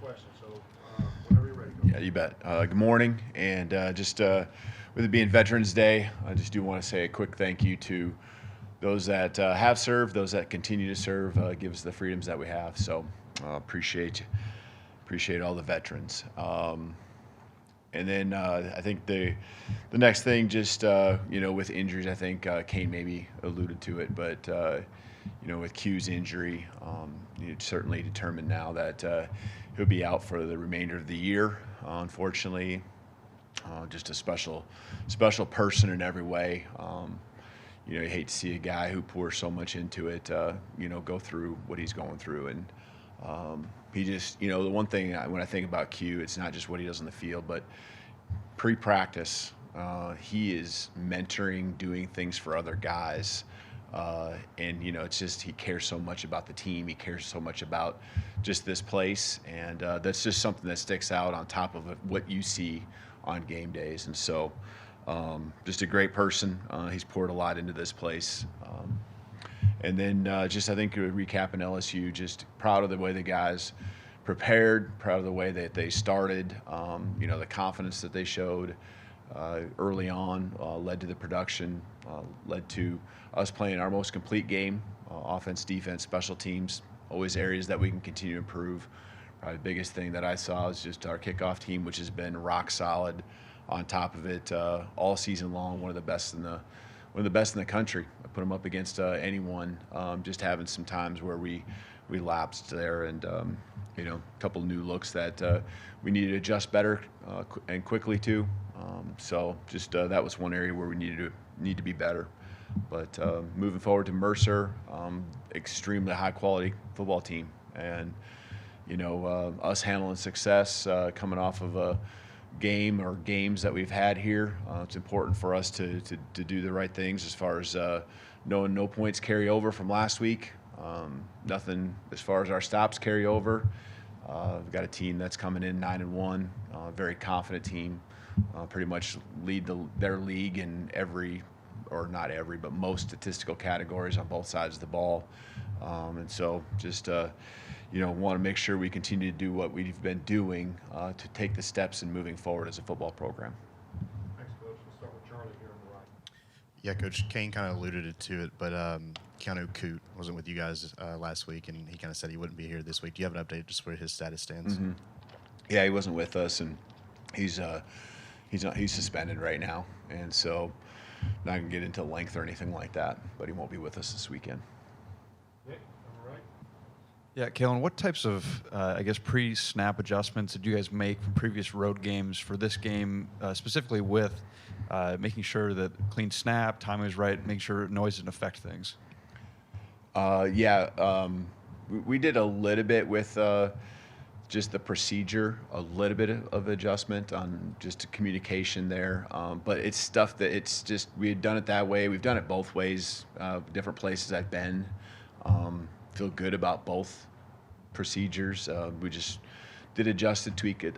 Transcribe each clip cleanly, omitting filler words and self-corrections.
question. So whenever you're ready, go. Yeah, you bet. Good morning, and just with it being Veterans Day, I just do want to say a quick thank you to those that have served, those that continue to serve, give us the freedoms that we have. So appreciate all the veterans. And then I think the next thing, just with injuries, I think Kane maybe alluded to it, but with Q's injury, it's certainly determined now that he'll be out for the remainder of the year. Unfortunately, just a special person in every way. You hate to see a guy who pours so much into it, go through what he's going through. And he just, the one thing when I think about Q, it's not just what he does on the field, but pre-practice, he is mentoring, doing things for other guys. And it's just he cares so much about the team. He cares so much about just this place, and that's just something that sticks out on top of what you see on game days. And so, just a great person. He's poured a lot into this place. And then I think recapping LSU, just proud of the way the guys prepared, proud of the way that they started. The confidence that they showed early on led to the production, led to us playing our most complete game, offense, defense, special teams, always areas that we can continue to improve. Probably the biggest thing that I saw is just our kickoff team, which has been rock solid on top of it all season long, one of the best in the country. I put them up against anyone, just having some times where we lapsed there, and a couple new looks that we needed to adjust better and quickly to. So just that was one area where we need to be better. But moving forward to Mercer, extremely high quality football team, and us handling success coming off of a game or games that we've had here. It's important for us to do the right things as far as knowing no points carry over from last week. Nothing as far as our stops carry over. We've got a team that's coming in 9-1, very confident team. Pretty much lead their league in every, or not every, but most statistical categories on both sides of the ball. And so just want to make sure we continue to do what we've been doing to take the steps in moving forward as a football program. Thanks, Coach. We'll start with Charlie here on the right. Yeah, Coach, Kane kind of alluded to it, but Keanu Coote wasn't with you guys last week, and he kind of said he wouldn't be here this week. Do you have an update just where his status stands? Mm-hmm. Yeah, he wasn't with us, and he's suspended right now, and so not going to get into length or anything like that, but he won't be with us this weekend. Nick, on the right. Yeah, Kalen, what types of, pre-snap adjustments did you guys make from previous road games for this game, specifically with making sure that clean snap, timing was right, making sure noise didn't affect things? We did a little bit with just the procedure, a little bit of adjustment on just communication there. But it's stuff that it's just, we had done it that way. We've done it both ways, different places I've been. Feel good about both procedures. We just did adjust and tweak it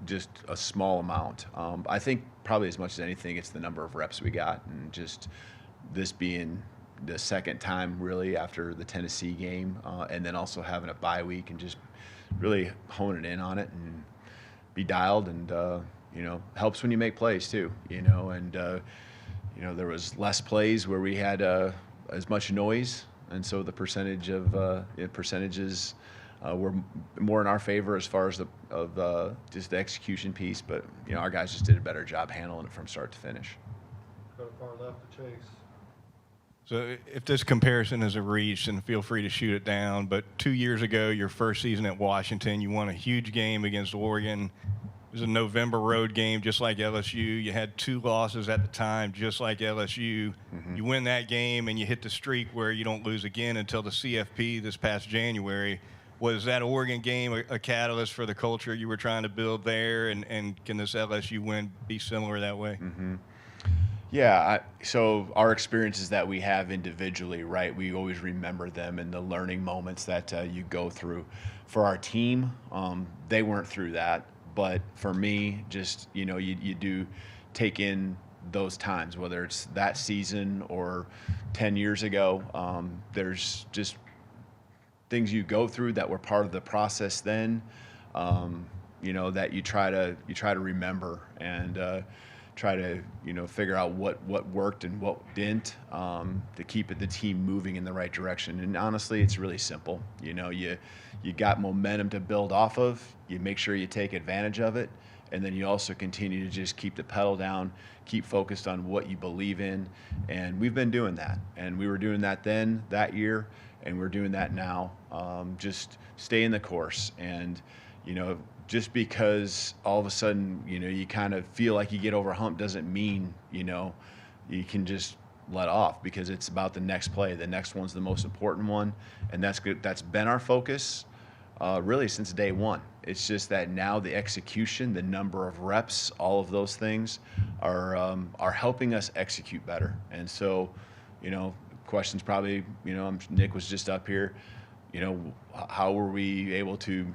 just a small amount. I think probably as much as anything, it's the number of reps we got, and just this being the second time really after the Tennessee game, and then also having a bye week and just really honing in on it and be dialed, and helps when you make plays too, and there was less plays where we had as much noise, and so the percentages were more in our favor as far as just the execution piece, but our guys just did a better job handling it from start to finish. Go to far left to Chase. So if this comparison is a reach, then feel free to shoot it down. But 2 years ago, your first season at Washington, you won a huge game against Oregon. It was a November road game, just like LSU. You had 2 losses at the time, just like LSU. Mm-hmm. You win that game, and you hit the streak where you don't lose again until the CFP this past January. Was that Oregon game a catalyst for the culture you were trying to build there? And can this LSU win be similar that way? Mm-hmm. Yeah, so our experiences that we have individually, right, we always remember them and the learning moments that you go through. For our team, they weren't through that. But for me, just, you do take in those times, whether it's that season or 10 years ago. There's just things you go through that were part of the process then. that you try to remember and try to figure out what worked and what didn't, to keep the team moving in the right direction. And honestly, it's really simple. You got momentum to build off of. You make sure you take advantage of it, and then you also continue to just keep the pedal down, keep focused on what you believe in. And we've been doing that, and we were doing that then that year, and we're doing that now. Just stay in the course, and just because all of a sudden you kind of feel like you get over a hump doesn't mean you can just let off, because it's about the next play. The next one's the most important one, and that's good. That's been our focus really since day one. It's just that now the execution, the number of reps, all of those things are helping us execute better. And so, questions probably, Nick was just up here. How were we able to,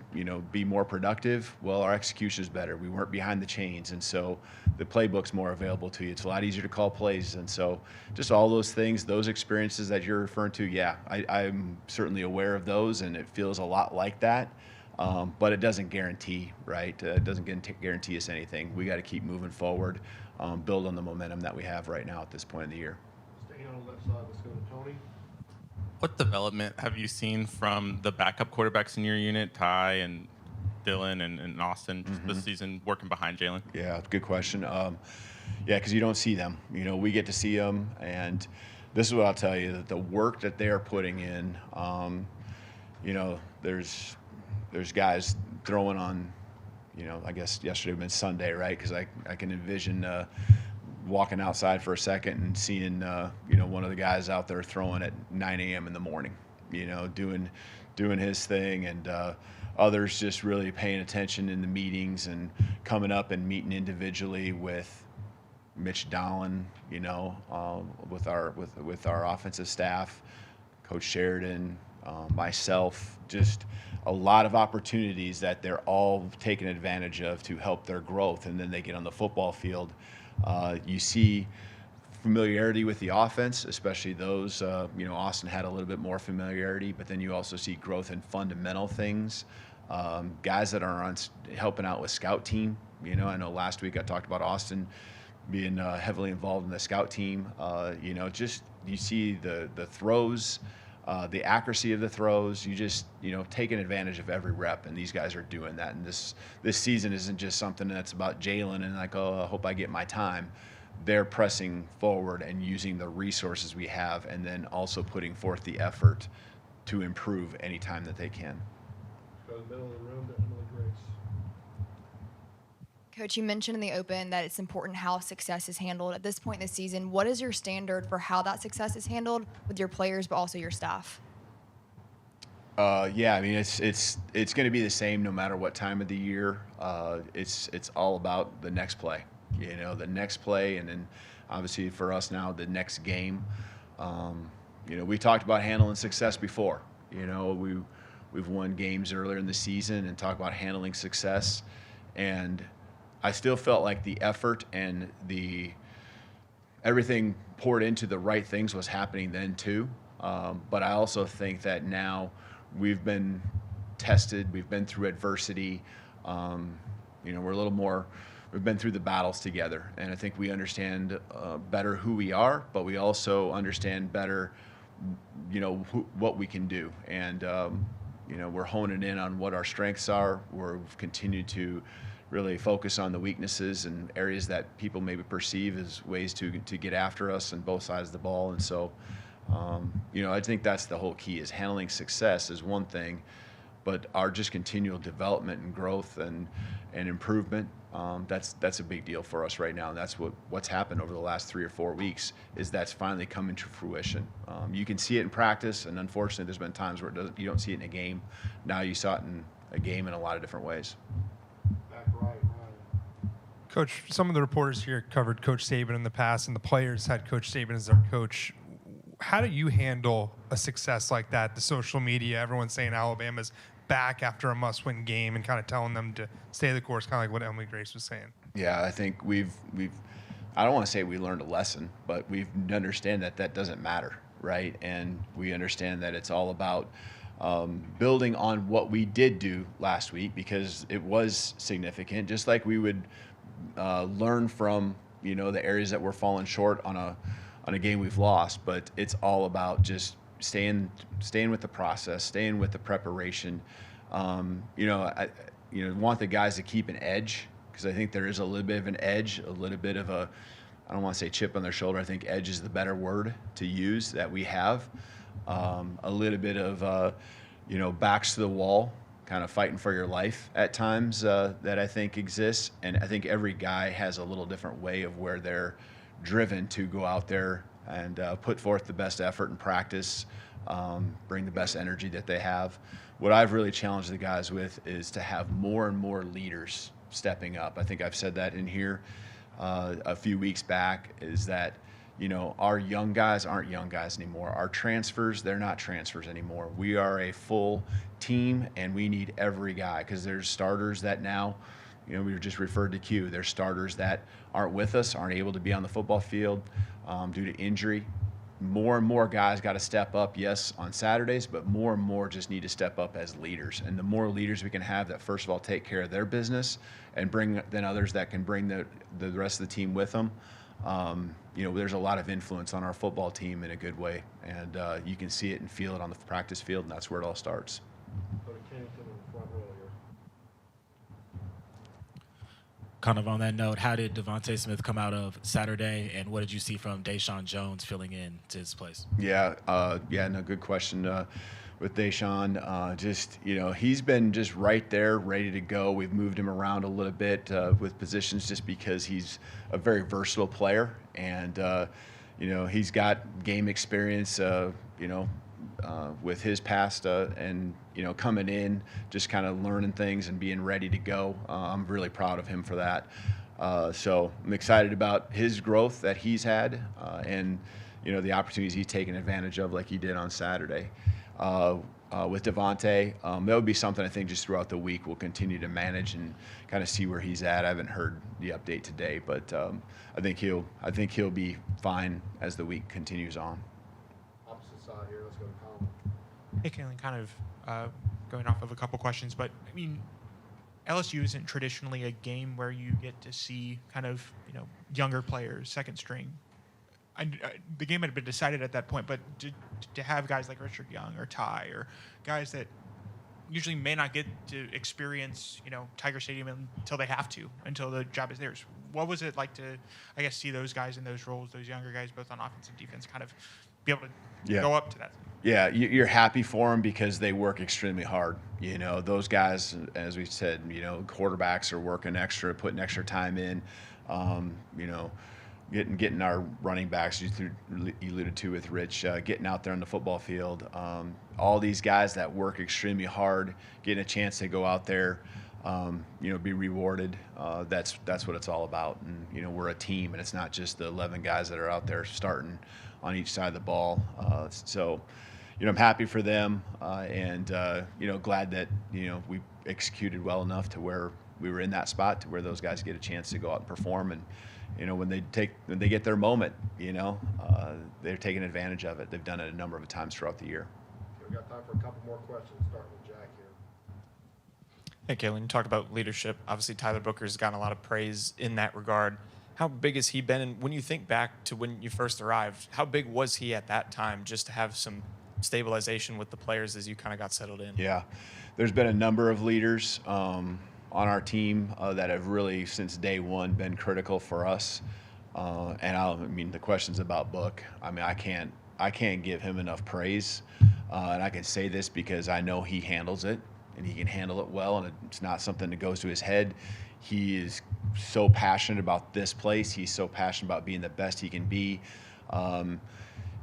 be more productive? Well, our execution is better. We weren't behind the chains, and so the playbook's more available to you. It's a lot easier to call plays, and so just all those things, those experiences that you're referring to, yeah, I'm certainly aware of those, and it feels a lot like that. But it doesn't guarantee, right? It doesn't guarantee us anything. We got to keep moving forward, build on the momentum that we have right now at this point in the year. Staying on the left side, let's go to Tony. What development have you seen from the backup quarterbacks in your unit, Ty and Dylan and Austin, just this season working behind Jalen? Yeah, good question. Because you don't see them. We get to see them, and this is what I'll tell you: that the work that they are putting in, there's guys throwing on, I guess yesterday would have been Sunday, right? Because I can envision walking outside for a second and seeing, one of the guys out there throwing at 9 a.m. in the morning, doing his thing, and others just really paying attention in the meetings and coming up and meeting individually with Mitch Dowling, with our offensive staff, Coach Sheridan, myself, just a lot of opportunities that they're all taking advantage of to help their growth. And then they get on the football field. You see familiarity with the offense, especially those, Austin had a little bit more familiarity, but then you also see growth in fundamental things. Guys that are helping out with scout team. I know last week I talked about Austin being heavily involved in the scout team. Just you see the throws, the accuracy of the throws. You just taking advantage of every rep, and these guys are doing that. And this season isn't just something that's about Jalen and like, oh, I hope I get my time. They're pressing forward and using the resources we have, and then also putting forth the effort to improve any time that they can. Go to the middle of the room to Emily Grace. Coach, you mentioned in the open that it's important how success is handled. At this point in the season, what is your standard for how that success is handled with your players, but also your staff? It's going to be the same no matter what time of the year. It's all about the next play, the next play, and then obviously for us now the next game. We talked about handling success before. We've won games earlier in the season and talked about handling success, and I still felt like the effort and everything poured into the right things was happening then too. But I also think that now we've been tested, we've been through adversity. We're a little more, we've been through the battles together, and I think we understand better who we are, but we also understand better, what we can do. And, we're honing in on what our strengths are. We've continued to really focus on the weaknesses and areas that people maybe perceive as ways to get after us on both sides of the ball. And so, I think that's the whole key, is handling success is one thing, but our just continual development and growth and improvement, that's a big deal for us right now. And that's what's happened over the last 3 or 4 weeks, is that's finally coming to fruition. You can see it in practice, and unfortunately there's been times where you don't see it in a game. Now you saw it in a game in a lot of different ways. Back right, Ryan. Coach, some of the reporters here covered Coach Saban in the past, and the players had Coach Saban as their coach. How do you handle a success like that? The social media, everyone's saying Alabama's back after a must-win game, and kind of telling them to stay the course, kind of like what Emily Grace was saying. Yeah, I think we've I don't want to say we learned a lesson, but we understand that doesn't matter, right? And we understand that it's all about building on what we did do last week, because it was significant, just like we would learn from, the areas that we're falling short on a game we've lost. But it's all about just staying with the process, staying with the preparation. I want the guys to keep an edge, because I think there is a little bit of an edge, a little bit of a, I don't want to say chip on their shoulder. I think edge is the better word to use that we have. A little bit of, backs to the wall, kind of fighting for your life at times that I think exists. And I think every guy has a little different way of where they're driven to go out there and put forth the best effort and practice, bring the best energy that they have. What I've really challenged the guys with is to have more and more leaders stepping up. I think I've said that in here a few weeks back, is that, our young guys aren't young guys anymore. Our transfers, they're not transfers anymore. We are a full team, and we need every guy, because there's starters that now, we were just referred to Q. There's starters that aren't with us, aren't able to be on the football field due to injury. More and more guys got to step up, yes, on Saturdays, but more and more just need to step up as leaders. And the more leaders we can have that, first of all, take care of their business and bring then others that can bring the rest of the team with them. There's a lot of influence on our football team in a good way, and you can see it and feel it on the practice field, and that's where it all starts. Go to Kennington in the front row here. Kind of on that note, how did Devonte Smith come out of Saturday, and what did you see from Deshaun Jones filling in to his place? Good question. With Deshaun, he's been just right there, ready to go. We've moved him around a little bit with positions, just because he's a very versatile player, and he's got game experience, with his past, and coming in, just kind of learning things and being ready to go. I'm really proud of him for that. So I'm excited about his growth that he's had, and the opportunities he's taken advantage of, like he did on Saturday. With Devonte, that would be something I think just throughout the week we'll continue to manage and kind of see where he's at. I haven't heard the update today, but I think he'll be fine as the week continues on. Opposite side here. Let's go to Colin. Hey, Kalen, kind of going off of a couple questions, but I mean, LSU isn't traditionally a game where you get to see kind of younger players, second string. The game had been decided at that point, but to have guys like Richard Young or Ty, or guys that usually may not get to experience Tiger Stadium until they have to, until the job is theirs. What was it like to, I guess, see those guys in those roles, those younger guys, both on offense and defense, kind of be able to go up to that? Yeah, you're happy for them because they work extremely hard. Those guys, as we said, quarterbacks are working extra, putting extra time in. Getting our running backs, you alluded to with Rich, getting out there on the football field. All these guys that work extremely hard, getting a chance to go out there, be rewarded. That's what it's all about. And we're a team, and it's not just the 11 guys that are out there starting on each side of the ball. So I'm happy for them, and glad that we executed well enough to where we were in that spot to where those guys get a chance to go out and perform. And when they get their moment, they're taking advantage of it. They've done it a number of times throughout the year. We've got time for a couple more questions, starting with Jack here. Hey, Kalen, you talked about leadership. Obviously, Tyler Booker's gotten a lot of praise in that regard. How big has he been? And when you think back to when you first arrived, how big was he at that time, just to have some stabilization with the players as you kind of got settled in? Yeah, there's been a number of leaders on our team that have really, since day one, been critical for us. And the questions about Book, I can't give him enough praise. And I can say this because I know he handles it, and he can handle it well, and it's not something that goes to his head. He is so passionate about this place. He's so passionate about being the best he can be.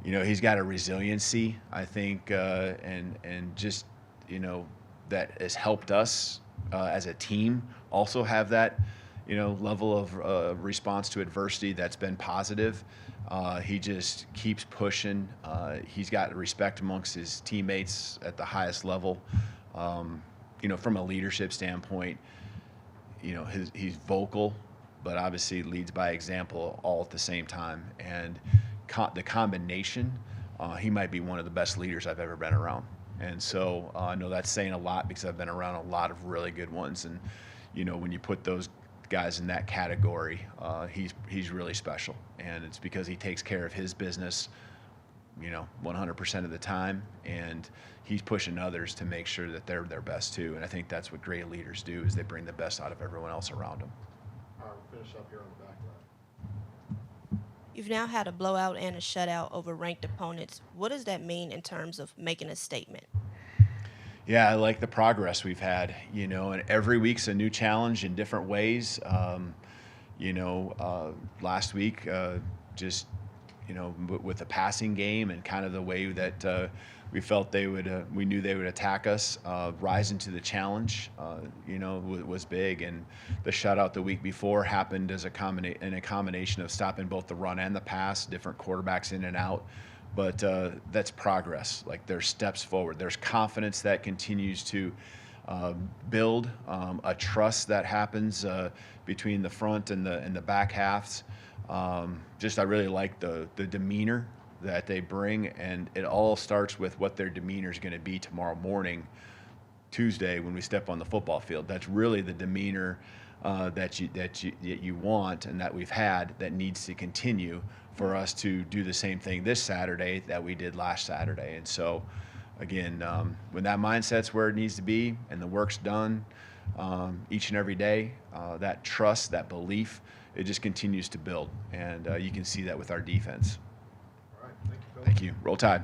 He's got a resiliency, I think, and just, that has helped us as a team also have that, level of response to adversity that's been positive. He just keeps pushing. He's got respect amongst his teammates at the highest level. From a leadership standpoint, he's vocal, but obviously leads by example all at the same time. And the combination, he might be one of the best leaders I've ever been around. And so I know that's saying a lot because I've been around a lot of really good ones. And, when you put those guys in that category, he's really special. And it's because he takes care of his business, 100% of the time. And he's pushing others to make sure that they're their best too. And I think that's what great leaders do, is they bring the best out of everyone else around them. All right, we'll finish up here on the back line. You've now had a blowout and a shutout over ranked opponents. What does that mean in terms of making a statement? Yeah, I like the progress we've had, and every week's a new challenge in different ways. Last week, just, with the passing game and kind of the way that we felt we knew they would attack us, rising to the challenge, was big. And the shutout the week before happened as a combination of stopping both the run and the pass, different quarterbacks in and out. But that's progress. Like, there's steps forward. There's confidence that continues to build, a trust that happens between the front and the back halves. I really like the demeanor that they bring, and it all starts with what their demeanor is going to be tomorrow morning, Tuesday, when we step on the football field. That's really the demeanor that you want and that we've had, that needs to continue for us to do the same thing this Saturday that we did last Saturday. And so, again, when that mindset's where it needs to be and the work's done each and every day, that trust, that belief, it just continues to build. And you can see that with our defense. All right, thank you, Phil. Thank you. Roll Tide.